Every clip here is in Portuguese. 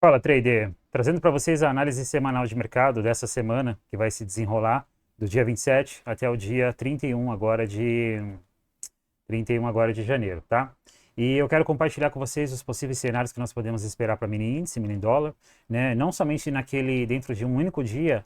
Fala, trader. Trazendo para vocês a análise semanal de mercado dessa semana, que vai se desenrolar do dia 27 até o dia 31 agora de janeiro, tá? E eu quero compartilhar com vocês os possíveis cenários que nós podemos esperar para mini índice, mini dólar, né? Não somente dentro de um único dia,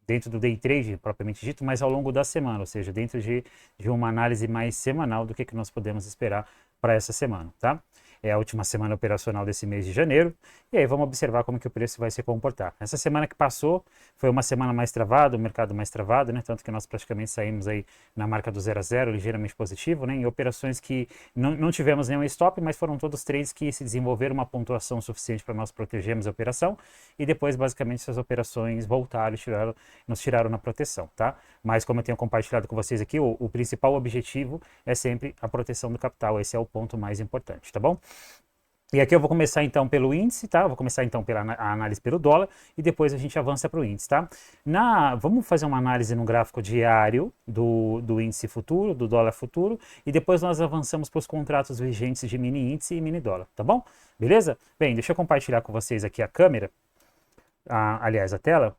dentro do day trade propriamente dito, mas ao longo da semana, ou seja, dentro de uma análise mais semanal do que nós podemos esperar para essa semana, tá? É a última semana operacional desse mês de janeiro, e aí vamos observar como que o preço vai se comportar. Essa semana que passou foi uma semana mais travada, o mercado mais travado, né? Tanto que nós praticamente saímos aí na marca do 0 a 0, ligeiramente positivo, né? Em operações que não tivemos nenhum stop, mas foram todos trades que se desenvolveram uma pontuação suficiente para nós protegermos a operação, e depois basicamente essas operações voltaram e nos tiraram na proteção, tá? Mas como eu tenho compartilhado com vocês aqui, o principal objetivo é sempre a proteção do capital, esse é o ponto mais importante, tá bom? E aqui eu vou começar então pelo índice, tá? Eu vou começar então pela análise pelo dólar e depois a gente avança para o índice, tá? Vamos fazer uma análise no gráfico diário do índice futuro, do dólar futuro, e depois nós avançamos para os contratos vigentes de mini índice e mini dólar, tá bom? Beleza? Bem, deixa eu compartilhar com vocês aqui a câmera, aliás, a tela.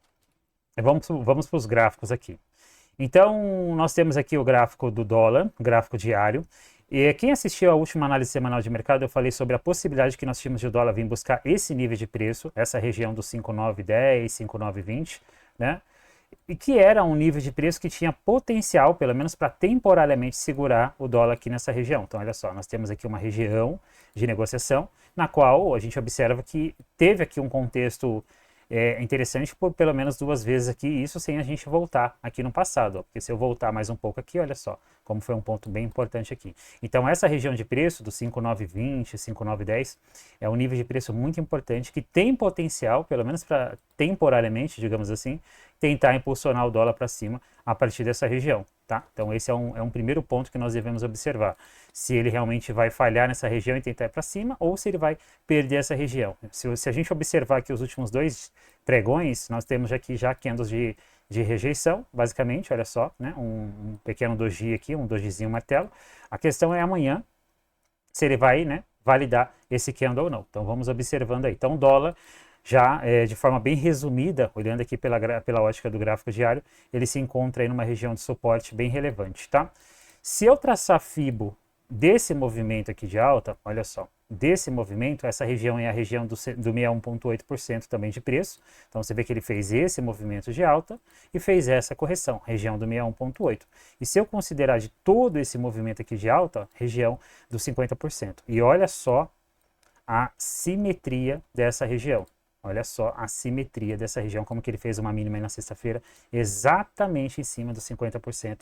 Vamos para os gráficos aqui. Então, nós temos aqui o gráfico do dólar, gráfico diário. E quem assistiu à última análise semanal de mercado, eu falei sobre a possibilidade que nós tínhamos de o dólar vir buscar esse nível de preço, essa região dos 5,910, 5,920, né? E que era um nível de preço que tinha potencial, pelo menos para temporariamente segurar o dólar aqui nessa região. Então, olha só, nós temos aqui uma região de negociação, na qual a gente observa que teve aqui um contexto interessante por pelo menos duas vezes aqui, isso sem a gente voltar aqui no passado, ó, porque se eu voltar mais um pouco aqui, olha só, como foi um ponto bem importante aqui. Então essa região de preço do 5,920, 5,910 é um nível de preço muito importante que tem potencial, pelo menos para temporariamente, digamos assim, tentar impulsionar o dólar para cima a partir dessa região, tá? Então esse é um primeiro ponto que nós devemos observar, se ele realmente vai falhar nessa região e tentar ir para cima, ou se ele vai perder essa região. Se a gente observar aqui os últimos dois pregões, nós temos aqui já candles de rejeição, basicamente, olha só, né? Um pequeno doji aqui, um dojizinho martelo. A questão é amanhã, se ele vai, né, validar esse candle ou não. Então vamos observando aí. Então o dólar já de forma bem resumida, olhando aqui pela ótica do gráfico diário, ele se encontra aí numa região de suporte bem relevante, tá? Se eu traçar Fibo desse movimento aqui de alta, olha só, desse movimento, essa região é a região do 61,8% também de preço. Então você vê que ele fez esse movimento de alta e fez essa correção, região do 61,8%. E se eu considerar de todo esse movimento aqui de alta, região dos 50%. E olha só a simetria dessa região. Olha só a simetria dessa região, como que ele fez uma mínima aí na sexta-feira, exatamente em cima dos 50%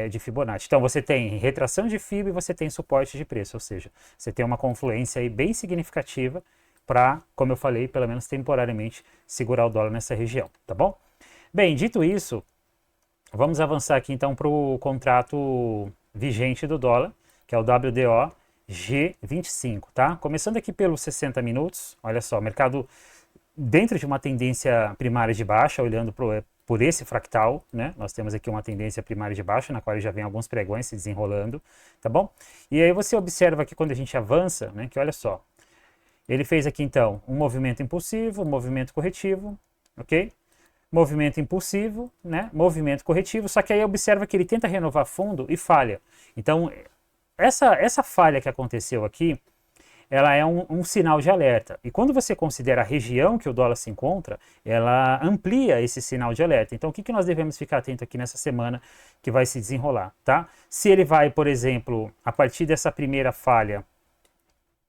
de Fibonacci. Então você tem retração de FIB e você tem suporte de preço, ou seja, você tem uma confluência aí bem significativa para, como eu falei, pelo menos temporariamente, segurar o dólar nessa região, tá bom? Bem, dito isso, vamos avançar aqui então para o contrato vigente do dólar, que é o WDO G25, tá? Começando aqui pelos 60 minutos, olha só, mercado dentro de uma tendência primária de baixa, olhando por esse fractal, né? Nós temos aqui uma tendência primária de baixa, na qual já vem alguns pregões se desenrolando, tá bom? E aí você observa que quando a gente avança, né, que olha só, ele fez aqui então um movimento impulsivo, um movimento corretivo, ok? Movimento impulsivo, né? Movimento corretivo, só que aí observa que ele tenta renovar fundo e falha. Então, essa falha que aconteceu aqui, ela é um sinal de alerta. E quando você considera a região que o dólar se encontra, ela amplia esse sinal de alerta. Então, o que nós devemos ficar atento aqui nessa semana que vai se desenrolar, tá? Se ele vai, por exemplo, a partir dessa primeira falha,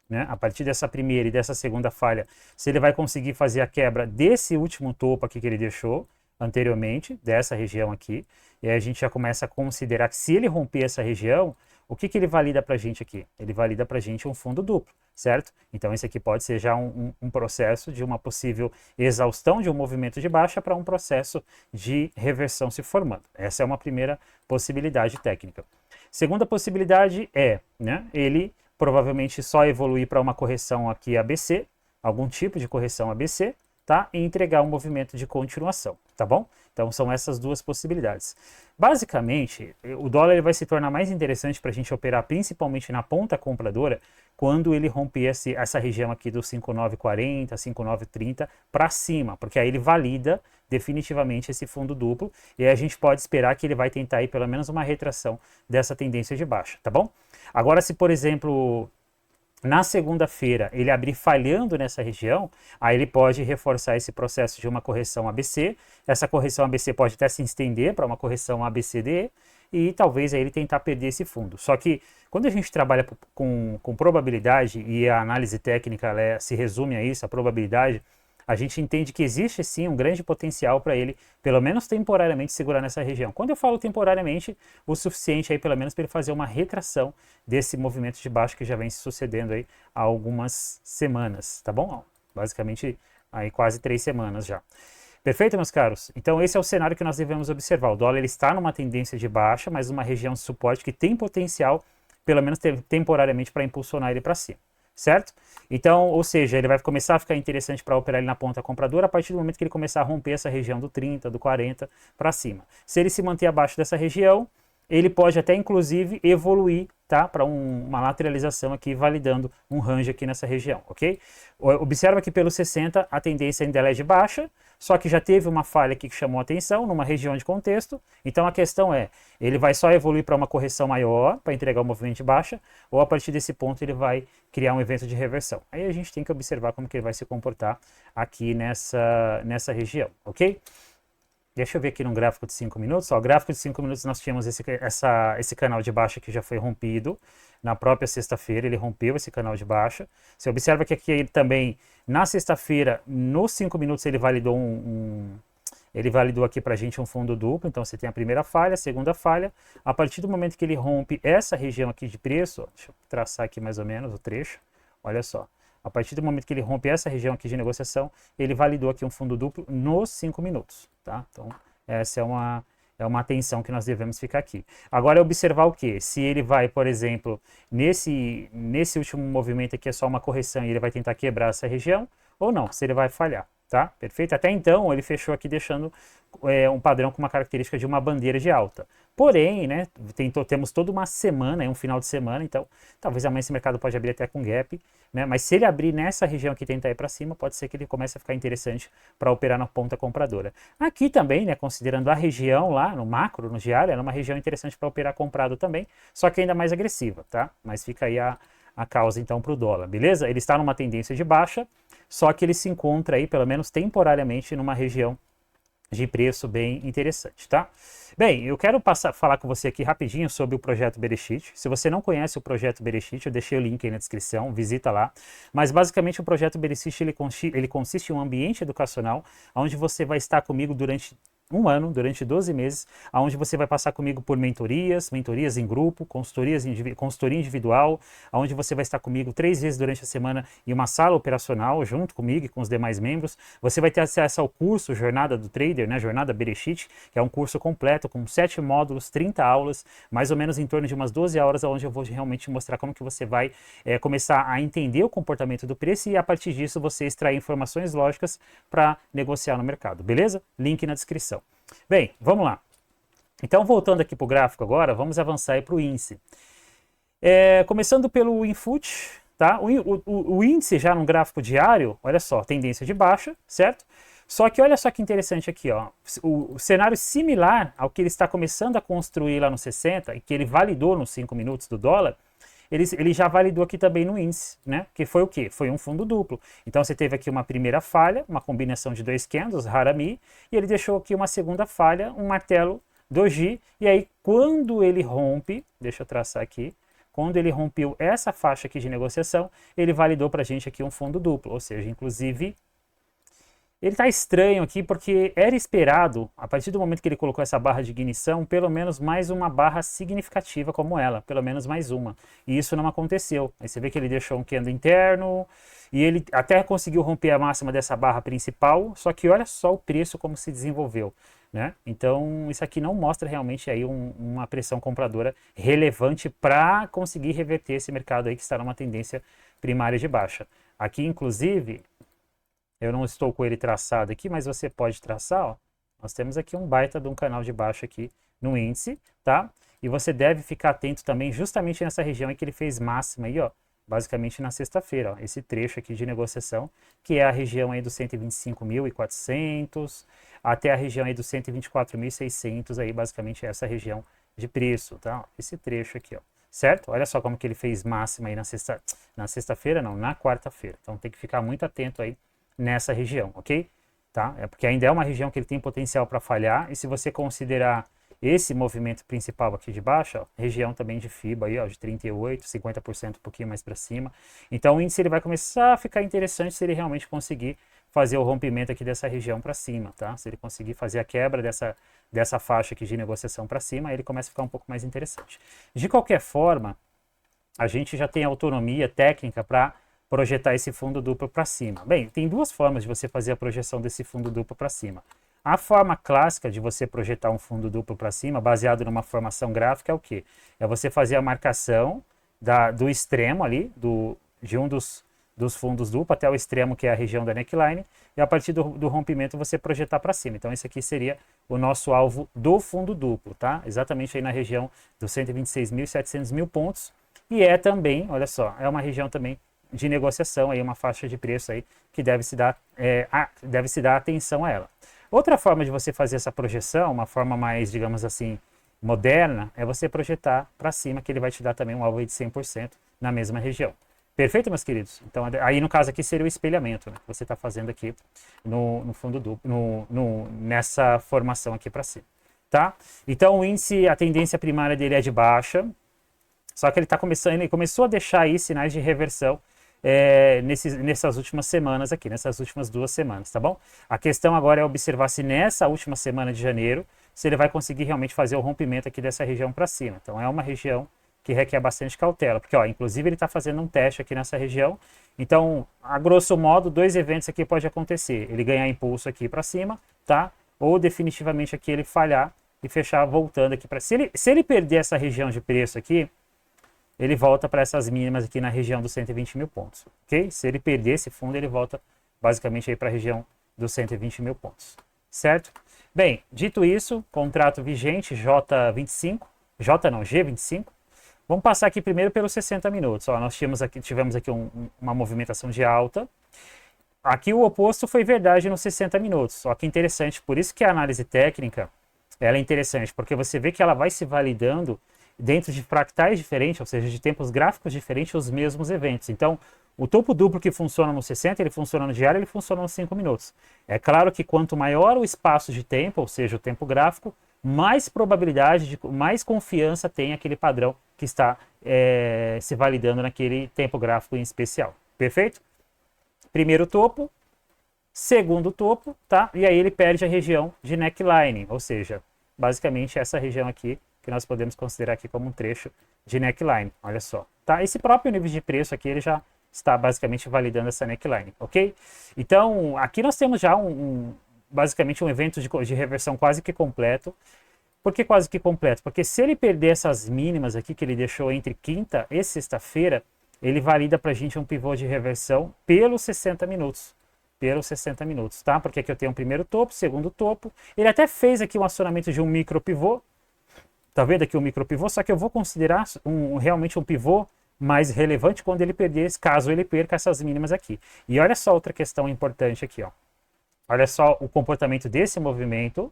né, a partir dessa primeira e dessa segunda falha, se ele vai conseguir fazer a quebra desse último topo aqui que ele deixou anteriormente, dessa região aqui, e aí a gente já começa a considerar que se ele romper essa região, o que ele valida para a gente aqui? Ele valida para a gente um fundo duplo, certo? Então esse aqui pode ser já um processo de uma possível exaustão de um movimento de baixa para um processo de reversão se formando. Essa é uma primeira possibilidade técnica. Segunda possibilidade é, né, ele provavelmente só evoluir para uma correção aqui ABC, algum tipo de correção ABC, tá? E entregar um movimento de continuação, tá bom? Então são essas duas possibilidades. Basicamente, o dólar ele vai se tornar mais interessante para a gente operar principalmente na ponta compradora quando ele romper essa região aqui do 5.940, 5.930 para cima, porque aí ele valida definitivamente esse fundo duplo, e aí a gente pode esperar que ele vai tentar aí pelo menos uma retração dessa tendência de baixa, tá bom? Agora, se por exemplo, na segunda-feira ele abrir falhando nessa região, aí ele pode reforçar esse processo de uma correção ABC, essa correção ABC pode até se estender para uma correção ABCD, e talvez aí ele tentar perder esse fundo. Só que quando a gente trabalha com probabilidade, e a análise técnica se resume a isso, a probabilidade, a gente entende que existe sim um grande potencial para ele, pelo menos temporariamente, segurar nessa região. Quando eu falo temporariamente, o suficiente aí pelo menos para ele fazer uma retração desse movimento de baixo que já vem se sucedendo aí há algumas semanas, tá bom? Basicamente aí quase 3 semanas já. Perfeito, meus caros? Então esse é o cenário que nós devemos observar. O dólar ele está numa tendência de baixa, mas uma região de suporte que tem potencial, pelo menos temporariamente, para impulsionar ele para cima. Certo? Então, ou seja, ele vai começar a ficar interessante para operar ele na ponta compradora a partir do momento que ele começar a romper essa região do 30, do 40 para cima. Se ele se manter abaixo dessa região, ele pode até inclusive evoluir, tá, para uma lateralização aqui, validando um range aqui nessa região, ok? Observa que pelo 60 a tendência ainda é de baixa, só que já teve uma falha aqui que chamou a atenção, numa região de contexto. Então a questão é, ele vai só evoluir para uma correção maior, para entregar o movimento de baixa, ou a partir desse ponto ele vai criar um evento de reversão. Aí a gente tem que observar como que ele vai se comportar aqui nessa região, ok? Deixa eu ver aqui no gráfico de 5 minutos. Ó, o gráfico de 5 minutos nós tínhamos esse canal de baixa que já foi rompido. Na própria sexta-feira ele rompeu esse canal de baixa. Você observa que aqui ele também, na sexta-feira, nos 5 minutos ele validou ele validou aqui para a gente um fundo duplo. Então você tem a primeira falha, a segunda falha. A partir do momento que ele rompe essa região aqui de preço, ó, deixa eu traçar aqui mais ou menos o trecho. Olha só. A partir do momento que ele rompe essa região aqui de negociação, ele validou aqui um fundo duplo nos 5 minutos, tá? Então, essa é uma atenção que nós devemos ficar aqui. Agora, observar o que? Se ele vai, por exemplo, nesse último movimento aqui é só uma correção e ele vai tentar quebrar essa região, ou não, se ele vai falhar, tá? Perfeito? Até então, ele fechou aqui deixando um padrão com uma característica de uma bandeira de alta. Porém, né, temos toda uma semana, um final de semana, então talvez amanhã esse mercado pode abrir até com gap, né, mas se ele abrir nessa região aqui e tentar ir para cima, pode ser que ele comece a ficar interessante para operar na ponta compradora. Aqui também, né, considerando a região lá no macro, no diário, é uma região interessante para operar comprado também, só que ainda mais agressiva, tá? Mas fica aí a causa então para o dólar, beleza? Ele está numa tendência de baixa, só que ele se encontra aí, pelo menos temporariamente, numa região de preço bem interessante, tá? Bem, eu quero falar com você aqui rapidinho sobre o projeto Bereshit. Se você não conhece o projeto Bereshit, eu deixei o link aí na descrição, visita lá. Mas basicamente o projeto Bereshit ele consiste em um ambiente educacional onde você vai estar comigo durante um ano, durante 12 meses, onde você vai passar comigo por mentorias em grupo, consultoria individual, onde você vai estar comigo 3 vezes durante a semana em uma sala operacional, junto comigo e com os demais membros. Você vai ter acesso ao curso Jornada do Trader, né, Jornada Bereshit, que é um curso completo com 7 módulos, 30 aulas, mais ou menos em torno de umas 12 horas, onde eu vou realmente mostrar como que você vai começar a entender o comportamento do preço e a partir disso você extrair informações lógicas para negociar no mercado, beleza? Link na descrição. Bem, vamos lá. Então, voltando aqui para o gráfico agora, vamos avançar para o índice. Começando pelo Infut, tá? O índice já no gráfico diário, olha só, tendência de baixa, certo? Só que olha só que interessante aqui, ó, o cenário similar ao que ele está começando a construir lá no 60, e que ele validou nos 5 minutos do dólar, ele já validou aqui também no índice, né? Que foi o quê? Foi um fundo duplo. Então você teve aqui uma primeira falha, uma combinação de 2 candles, Harami, e ele deixou aqui uma segunda falha, um martelo Doji, e aí quando ele rompe, deixa eu traçar aqui, quando ele rompeu essa faixa aqui de negociação, ele validou pra gente aqui um fundo duplo, ou seja, inclusive ele está estranho aqui porque era esperado, a partir do momento que ele colocou essa barra de ignição, pelo menos mais uma barra significativa como ela, pelo menos mais uma. E isso não aconteceu. Aí você vê que ele deixou um candle interno e ele até conseguiu romper a máxima dessa barra principal, só que olha só o preço como se desenvolveu, né? Então isso aqui não mostra realmente aí uma pressão compradora relevante para conseguir reverter esse mercado aí que está numa tendência primária de baixa. Aqui, inclusive, eu não estou com ele traçado aqui, mas você pode traçar, ó. Nós temos aqui um baita de um canal de baixa aqui no índice, tá? E você deve ficar atento também justamente nessa região em que ele fez máxima aí, ó, basicamente na sexta-feira, ó, esse trecho aqui de negociação, que é a região aí dos 125.400 até a região aí dos 124.600, aí basicamente essa região de preço, tá? Esse trecho aqui, ó, certo? Olha só como que ele fez máxima aí na sexta-feira, não, na quarta-feira. Então tem que ficar muito atento aí nessa região, ok? Tá? É porque ainda é uma região que ele tem potencial para falhar, e se você considerar esse movimento principal aqui de baixo, ó, região também de FIBA aí, ó, de 38, 50%, um pouquinho mais para cima. Então o índice ele vai começar a ficar interessante se ele realmente conseguir fazer o rompimento aqui dessa região para cima, tá? Se ele conseguir fazer a quebra dessa faixa aqui de negociação para cima, aí ele começa a ficar um pouco mais interessante. De qualquer forma, a gente já tem autonomia técnica para projetar esse fundo duplo para cima. Bem, tem duas formas de você fazer a projeção desse fundo duplo para cima. A forma clássica de você projetar um fundo duplo para cima, baseado numa formação gráfica, é o quê? É você fazer a marcação do extremo ali, de um dos fundos duplo até o extremo, que é a região da neckline, e a partir do rompimento você projetar para cima. Então esse aqui seria o nosso alvo do fundo duplo, tá? Exatamente aí na região dos 126.700 mil pontos, e é também, olha só, é uma região também de negociação, aí uma faixa de preço aí que deve se dar atenção a ela. Outra forma de você fazer essa projeção, uma forma mais, digamos assim, moderna, é você projetar para cima, que ele vai te dar também um alvo aí de 100% na mesma região. Perfeito, meus queridos? Então, aí no caso aqui seria o espelhamento, né, que você está fazendo aqui no fundo duplo, nessa formação aqui para cima, tá? Então, o índice, a tendência primária dele é de baixa, só que ele começou a deixar aí sinais de reversão nessas últimas semanas aqui, nessas últimas 2 semanas, tá bom? A questão agora é observar se nessa última semana de janeiro, se ele vai conseguir realmente fazer o rompimento aqui dessa região para cima. Então é uma região que requer bastante cautela, porque ó, inclusive ele está fazendo um teste aqui nessa região. Então, a grosso modo, 2 eventos aqui pode acontecer. Ele ganhar impulso aqui para cima, tá? Ou definitivamente aqui ele falhar e fechar voltando aqui para... Se ele perder essa região de preço aqui, ele volta para essas mínimas aqui na região dos 120 mil pontos, ok? Se ele perder esse fundo, ele volta basicamente aí para a região dos 120 mil pontos, certo? Bem, dito isso, contrato vigente G25, vamos passar aqui primeiro pelos 60 minutos, ó, nós tivemos aqui uma movimentação de alta, aqui o oposto foi verdade nos 60 minutos, ó, que interessante, por isso que a análise técnica, ela é interessante, porque você vê que ela vai se validando dentro de fractais diferentes, ou seja, de tempos gráficos diferentes, os mesmos eventos. Então, o topo duplo que funciona no 60, ele funciona no diário, ele funciona nos 5 minutos. É claro que quanto maior o espaço de tempo, ou seja, o tempo gráfico, mais probabilidade, mais confiança tem aquele padrão que está se validando naquele tempo gráfico em especial. Perfeito? Primeiro topo, segundo topo, tá? E aí ele perde a região de neckline, ou seja, basicamente essa região aqui, que nós podemos considerar aqui como um trecho de neckline, olha só. Tá? Esse próprio nível de preço aqui, ele já está basicamente validando essa neckline, ok? Então, aqui nós temos já basicamente um evento de reversão quase que completo. Por que quase que completo? Porque se ele perder essas mínimas aqui que ele deixou entre quinta e sexta-feira, ele valida para a gente um pivô de reversão pelos 60 minutos. Pelos 60 minutos, tá? Porque aqui eu tenho um primeiro topo, segundo topo. Ele até fez aqui um acionamento de um micro pivô. Tá vendo aqui o micro pivô? Só que eu vou considerar realmente um pivô mais relevante quando ele perder, caso ele perca essas mínimas aqui. E olha só outra questão importante aqui, ó. Olha só o comportamento desse movimento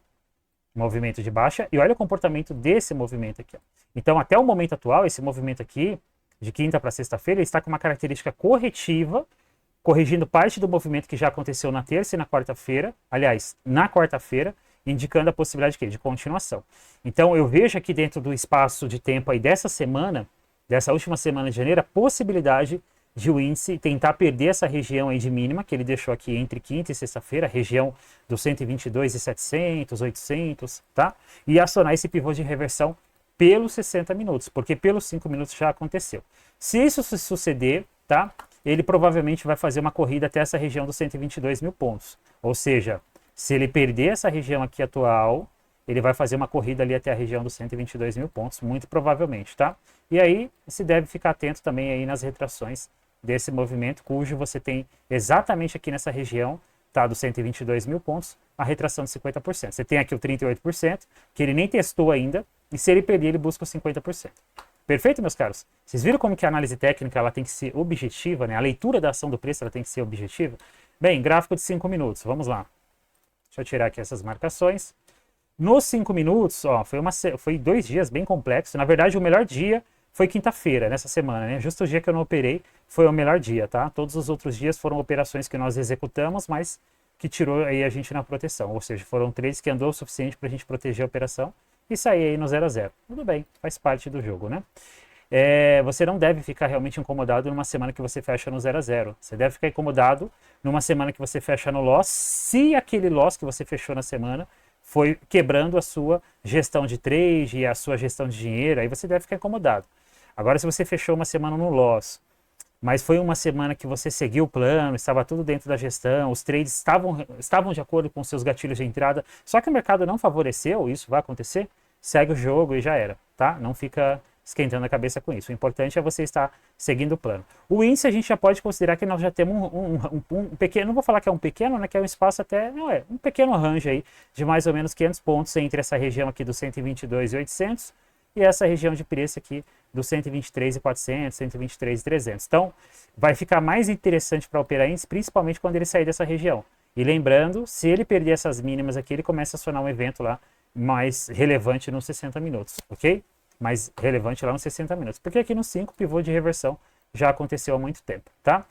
de baixa, e olha o comportamento desse movimento aqui, ó. Então, até o momento atual, esse movimento aqui, de quinta para sexta-feira, ele está com uma característica corretiva, corrigindo parte do movimento que já aconteceu na terça e na quarta-feira, aliás, na quarta-feira, indicando a possibilidade de continuação. Então, eu vejo aqui dentro do espaço de tempo aí dessa semana, dessa última semana de janeiro, a possibilidade de o índice tentar perder essa região aí de mínima, que ele deixou aqui entre quinta e sexta-feira, a região dos 122.700, 800, tá? E acionar esse pivô de reversão pelos 60 minutos, porque pelos 5 minutos já aconteceu. Se isso suceder, tá? Ele provavelmente vai fazer uma corrida até essa região dos 122 mil pontos. Ou seja, se ele perder essa região aqui atual, ele vai fazer uma corrida ali até a região dos 122 mil pontos, muito provavelmente, tá? E aí, se deve ficar atento também aí nas retrações desse movimento, cujo você tem exatamente aqui nessa região, tá? Dos 122 mil pontos, a retração de 50%. Você tem aqui o 38%, que ele nem testou ainda, e se ele perder, ele busca os 50%. Perfeito, meus caros? Vocês viram como que a análise técnica ela tem que ser objetiva, né? A leitura da ação do preço ela tem que ser objetiva? Bem, gráfico de 5 minutos, vamos lá. Deixa eu tirar aqui essas marcações. Nos 5 minutos, ó, foi 2 dias bem complexos. Na verdade, o melhor dia foi quinta-feira, nessa semana, né? Justo o dia que eu não operei foi o melhor dia, tá? Todos os outros dias foram operações que nós executamos, mas que tirou aí a gente na proteção. Ou seja, foram trades que andou o suficiente para a gente proteger a operação e sair aí no 0 a 0. Tudo bem, faz parte do jogo, né? Você não deve ficar realmente incomodado numa semana que você fecha no 0 a 0. Você deve ficar incomodado numa semana que você fecha no loss, se aquele loss que você fechou na semana foi quebrando a sua gestão de trade e a sua gestão de dinheiro, aí você deve ficar incomodado. Agora, se você fechou uma semana no loss, mas foi uma semana que você seguiu o plano, estava tudo dentro da gestão, os trades estavam de acordo com seus gatilhos de entrada, só que o mercado não favoreceu, isso vai acontecer, segue o jogo e já era, tá? Não fica esquentando a cabeça com isso. O importante é você estar seguindo o plano. O índice a gente já pode considerar que nós já temos um pequeno, não vou falar que é um pequeno, né, que é um espaço até, não é, um pequeno range aí de mais ou menos 500 pontos entre essa região aqui dos 122.800 e essa região de preço aqui dos 123.400, 123.300. Então, vai ficar mais interessante para operar índice, principalmente quando ele sair dessa região. E lembrando, se ele perder essas mínimas aqui, ele começa a acionar um evento lá mais relevante nos 60 minutos, ok? Mais relevante lá nos 60 minutos. Porque aqui no 5, pivô de reversão já aconteceu há muito tempo, tá?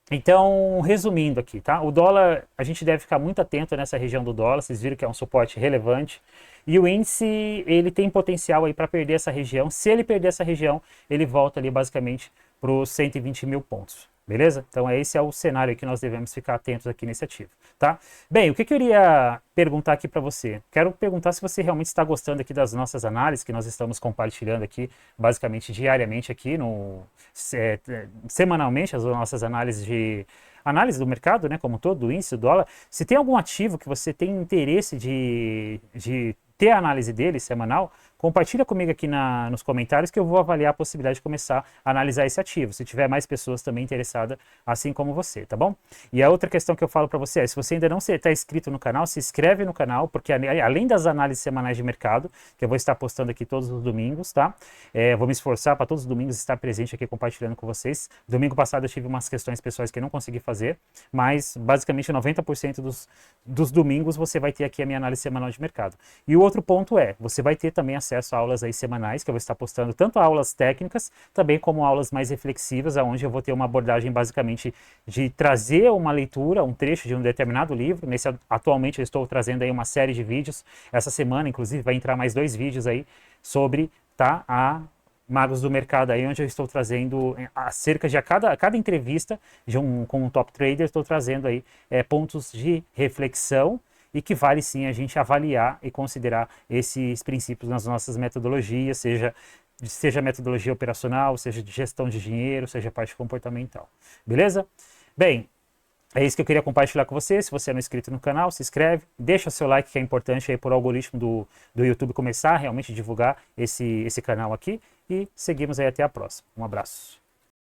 Então, resumindo aqui, tá? O dólar, a gente deve ficar muito atento nessa região do dólar, vocês viram que é um suporte relevante. E o índice, ele tem potencial aí para perder essa região. Se ele perder essa região, ele volta ali basicamente para os 120 mil pontos. Beleza? Então esse é o cenário que nós devemos ficar atentos aqui nesse ativo, tá? Bem, o que eu iria perguntar aqui para você? Quero perguntar se você realmente está gostando aqui das nossas análises que nós estamos compartilhando aqui, basicamente diariamente aqui, semanalmente, as nossas análises análise do mercado, né, como um todo, do índice, do dólar. Se tem algum ativo que você tem interesse de ter a análise dele semanal, compartilha comigo aqui nos comentários que eu vou avaliar a possibilidade de começar a analisar esse ativo, se tiver mais pessoas também interessadas, assim como você, tá bom? E a outra questão que eu falo para você é, se você ainda não está inscrito no canal, se inscreve no canal, porque além das análises semanais de mercado, que eu vou estar postando aqui todos os domingos, tá? Vou me esforçar para todos os domingos estar presente aqui compartilhando com vocês. Domingo passado eu tive umas questões pessoais que eu não consegui fazer, mas basicamente 90% dos domingos você vai ter aqui a minha análise semanal de mercado. E o outro ponto é, você vai ter também acesso a aulas aí semanais, que eu vou estar postando tanto aulas técnicas, também como aulas mais reflexivas, onde eu vou ter uma abordagem basicamente de trazer uma leitura, um trecho de um determinado livro. Atualmente eu estou trazendo aí uma série de vídeos, essa semana inclusive vai entrar mais 2 vídeos aí sobre, tá, a Magos do Mercado aí, onde eu estou trazendo acerca de a cada entrevista com um top trader, estou trazendo aí pontos de reflexão e que vale sim a gente avaliar e considerar esses princípios nas nossas metodologias, seja metodologia operacional, seja de gestão de dinheiro, seja parte comportamental. Beleza? Bem, é isso que eu queria compartilhar com você. Se você não é inscrito no canal, se inscreve, deixa seu like, que é importante aí para o algoritmo do YouTube começar a realmente divulgar esse canal aqui. E seguimos aí até a próxima. Um abraço.